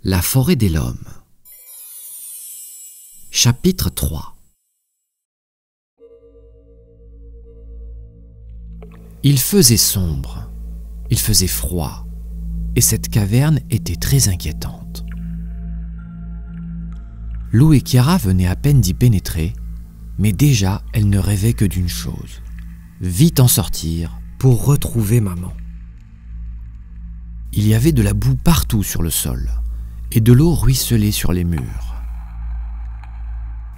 La forêt des Lomes. Chapitre 3. Il faisait sombre, il faisait froid, et cette caverne était très inquiétante. Lou et Kiara venaient à peine d'y pénétrer, mais déjà elles ne rêvaient que d'une chose: vite en sortir pour retrouver maman. Il y avait de la boue partout sur le sol, et de l'eau ruisselait sur les murs.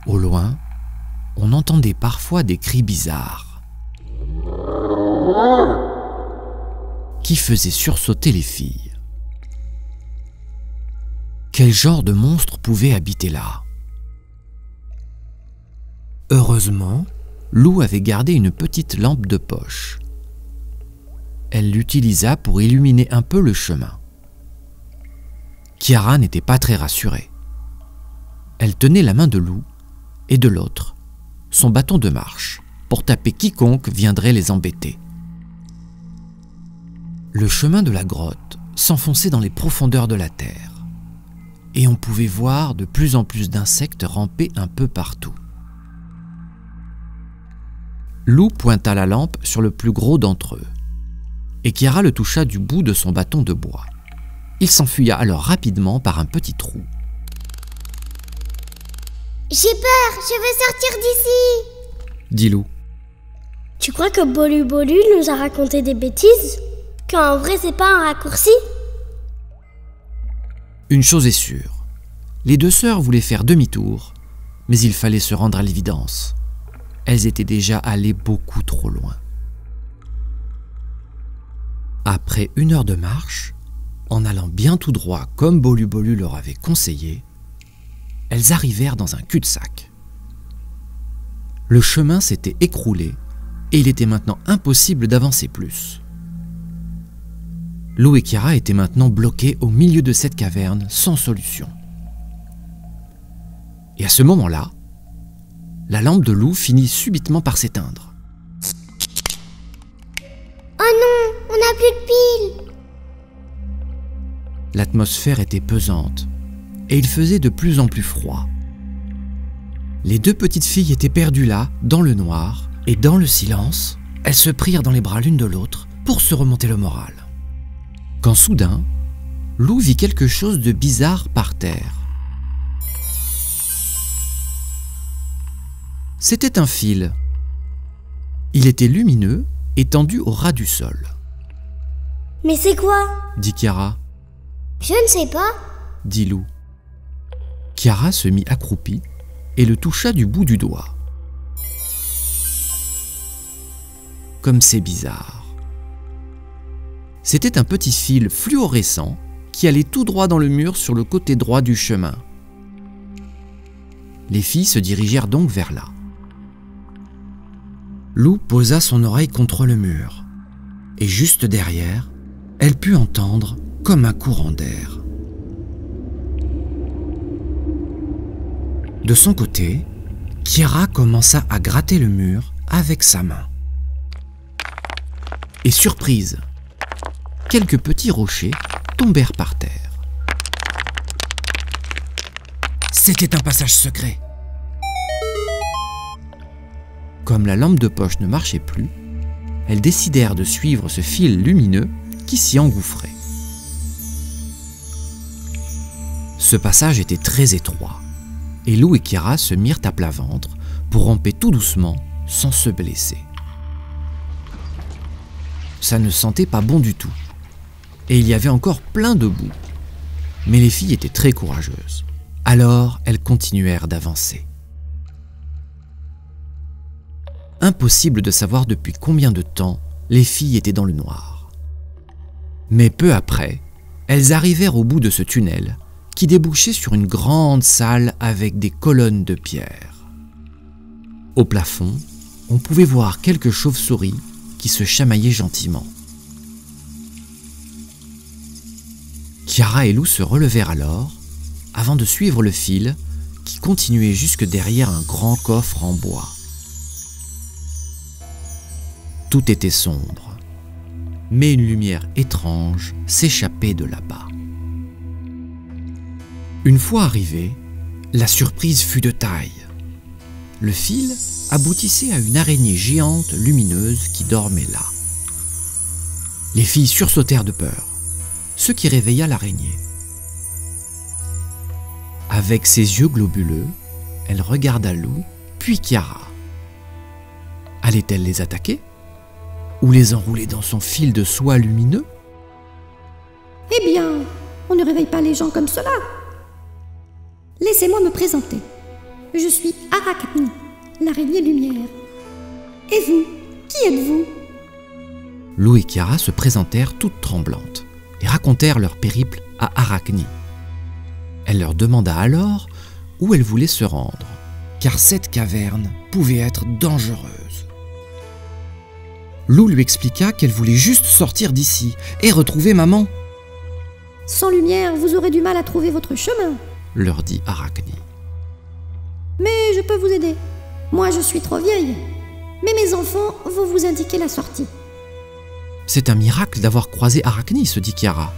Au loin, on entendait parfois des cris bizarres qui faisaient sursauter les filles. Quel genre de monstre pouvait habiter là? Heureusement, Lou avait gardé une petite lampe de poche. Elle l'utilisa pour illuminer un peu le chemin. Kiara n'était pas très rassurée. Elle tenait la main de Lou et de l'autre son bâton de marche pour taper quiconque viendrait les embêter. Le chemin de la grotte s'enfonçait dans les profondeurs de la terre et on pouvait voir de plus en plus d'insectes ramper un peu partout. Lou pointa la lampe sur le plus gros d'entre eux et Kiara le toucha du bout de son bâton de bois. Il s'enfuya alors rapidement par un petit trou. « J'ai peur, je veux sortir d'ici !» dit Lou. « Tu crois que Bolu Bolu nous a raconté des bêtises? Qu'en vrai c'est pas un raccourci ?» Une chose est sûre, les deux sœurs voulaient faire demi-tour, mais il fallait se rendre à l'évidence. Elles étaient déjà allées beaucoup trop loin. Après 1 heure de marche, en allant bien tout droit comme Bolu Bolu leur avait conseillé, elles arrivèrent dans un cul-de-sac. Le chemin s'était écroulé et il était maintenant impossible d'avancer plus. Lou et Kiara étaient maintenant bloqués au milieu de cette caverne sans solution. Et à ce moment-là, la lampe de Lou finit subitement par s'éteindre. « Oh non, on n'a plus de piles !» L'atmosphère était pesante et il faisait de plus en plus froid. Les deux petites filles étaient perdues là, dans le noir, et dans le silence, elles se prirent dans les bras l'une de l'autre pour se remonter le moral. Quand soudain, Lou vit quelque chose de bizarre par terre. C'était un fil. Il était lumineux et tendu au ras du sol. « Mais c'est quoi ?» dit Kiara. « Je ne sais pas. » dit Lou. Kiara se mit accroupie et le toucha du bout du doigt. Comme c'est bizarre. C'était un petit fil fluorescent qui allait tout droit dans le mur sur le côté droit du chemin. Les filles se dirigèrent donc vers là. Lou posa son oreille contre le mur et juste derrière, elle put entendre comme un courant d'air. De son côté, Kiara commença à gratter le mur avec sa main. Et surprise, quelques petits rochers tombèrent par terre. C'était un passage secret. Comme la lampe de poche ne marchait plus, elles décidèrent de suivre ce fil lumineux qui s'y engouffrait. Ce passage était très étroit, et Lou et Kiara se mirent à plat ventre pour ramper tout doucement sans se blesser. Ça ne sentait pas bon du tout, et il y avait encore plein de boue. Mais les filles étaient très courageuses, alors elles continuèrent d'avancer. Impossible de savoir depuis combien de temps les filles étaient dans le noir. Mais peu après, elles arrivèrent au bout de ce tunnel qui débouchait sur une grande salle avec des colonnes de pierre. Au plafond, on pouvait voir quelques chauves-souris qui se chamaillaient gentiment. Kiara et Lou se relevèrent alors avant de suivre le fil qui continuait jusque derrière un grand coffre en bois. Tout était sombre, mais une lumière étrange s'échappait de là-bas. Une fois arrivés, la surprise fut de taille. Le fil aboutissait à une araignée géante lumineuse qui dormait là. Les filles sursautèrent de peur, ce qui réveilla l'araignée. Avec ses yeux globuleux, elle regarda Lou, puis Chiara. Allait-elle les attaquer? Ou les enrouler dans son fil de soie lumineux? Eh bien, on ne réveille pas les gens comme cela. Laissez-moi me présenter. Je suis Arachnie, l'araignée lumière. Et vous, qui êtes-vous? Lou et Chiara se présentèrent toutes tremblantes et racontèrent leur périple à Arachnie. Elle leur demanda alors où elle voulait se rendre, car cette caverne pouvait être dangereuse. Lou lui expliqua qu'elle voulait juste sortir d'ici et retrouver maman. Sans lumière, vous aurez du mal à trouver votre chemin, leur dit Arachnie. Mais je peux vous aider. Moi, je suis trop vieille. Mais mes enfants vont vous indiquer la sortie. C'est un miracle d'avoir croisé Arachnie, se dit Chiara.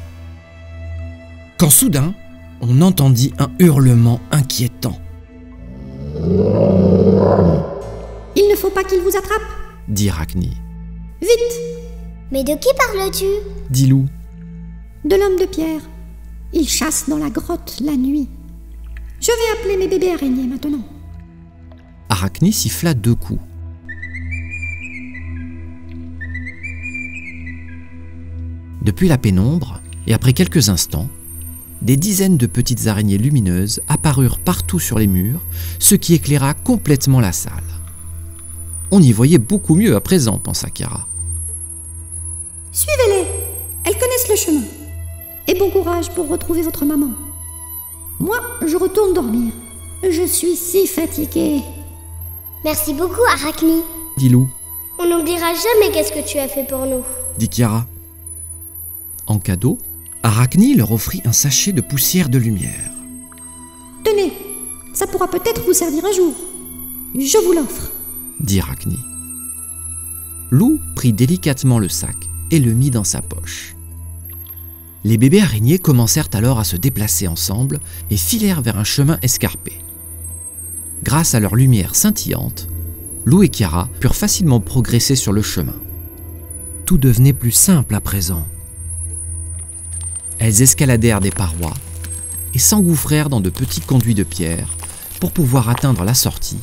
Quand soudain, on entendit un hurlement inquiétant. Il ne faut pas qu'il vous attrape, dit Arachnie. Vite! Mais de qui parles-tu? Dit Lou. De l'homme de pierre. Il chasse dans la grotte la nuit. Je vais appeler mes bébés araignées maintenant. Arachnie siffla 2 coups. Depuis la pénombre, et après quelques instants, des dizaines de petites araignées lumineuses apparurent partout sur les murs, ce qui éclaira complètement la salle. On y voyait beaucoup mieux à présent, pensa Chiara. Suivez-les. Elles connaissent le chemin. Et bon courage pour retrouver votre maman. Moi, je retourne dormir. Je suis si fatiguée. Merci beaucoup, Arachnie. Dit Lou. On n'oubliera jamais qu'est-ce que tu as fait pour nous. Dit Chiara. En cadeau, Arachnie leur offrit un sachet de poussière de lumière. Tenez, ça pourra peut-être vous servir un jour. Je vous l'offre. Dit Arachnie. Lou prit délicatement le sac et le mit dans sa poche. Les bébés araignées commencèrent alors à se déplacer ensemble et filèrent vers un chemin escarpé. Grâce à leur lumière scintillante, Lou et Chiara purent facilement progresser sur le chemin. Tout devenait plus simple à présent. Elles escaladèrent des parois et s'engouffrèrent dans de petits conduits de pierre pour pouvoir atteindre la sortie,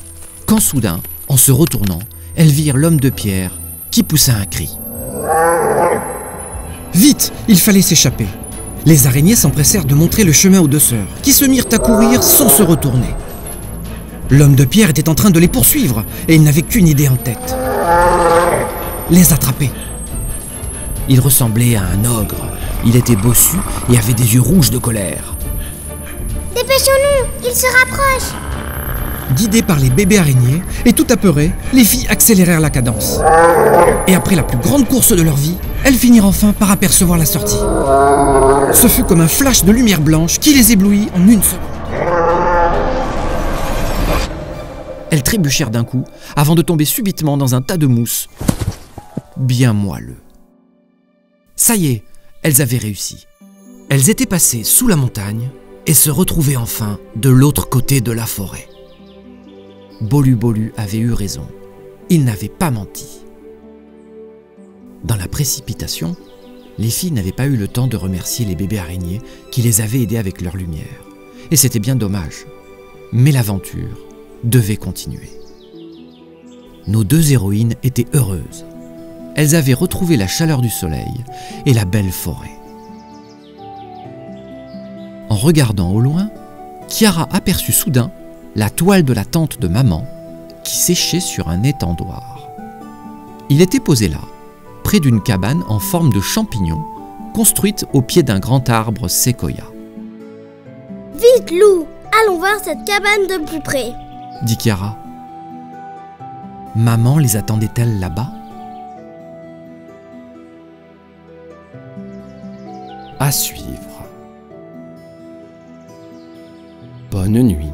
quand soudain, en se retournant, elles virent l'homme de pierre qui poussa un cri. Vite, il fallait s'échapper. Les araignées s'empressèrent de montrer le chemin aux 2 sœurs, qui se mirent à courir sans se retourner. L'homme de pierre était en train de les poursuivre, et il n'avait qu'une idée en tête. Les attraper. Il ressemblait à un ogre. Il était bossu et avait des yeux rouges de colère. Dépêchons-nous, il se rapproche. Guidées par les bébés araignées et tout apeurées, les filles accélérèrent la cadence. Et après la plus grande course de leur vie, elles finirent enfin par apercevoir la sortie. Ce fut comme un flash de lumière blanche qui les éblouit en 1 seconde. Elles trébuchèrent d'un coup avant de tomber subitement dans un tas de mousse bien moelleux. Ça y est, elles avaient réussi. Elles étaient passées sous la montagne et se retrouvaient enfin de l'autre côté de la forêt. Bolu avait eu raison. Il n'avait pas menti. Dans la précipitation, les filles n'avaient pas eu le temps de remercier les bébés araignées qui les avaient aidés avec leur lumière. Et c'était bien dommage. Mais l'aventure devait continuer. Nos 2 héroïnes étaient heureuses. Elles avaient retrouvé la chaleur du soleil et la belle forêt. En regardant au loin, Chiara aperçut soudain la toile de la tente de maman qui séchait sur un étendoir. Il était posé là, près d'une cabane en forme de champignon construite au pied d'un grand arbre séquoia. Vite, Lou, allons voir cette cabane de plus près, dit Chiara. Maman les attendait-elle là-bas? À suivre. Bonne nuit.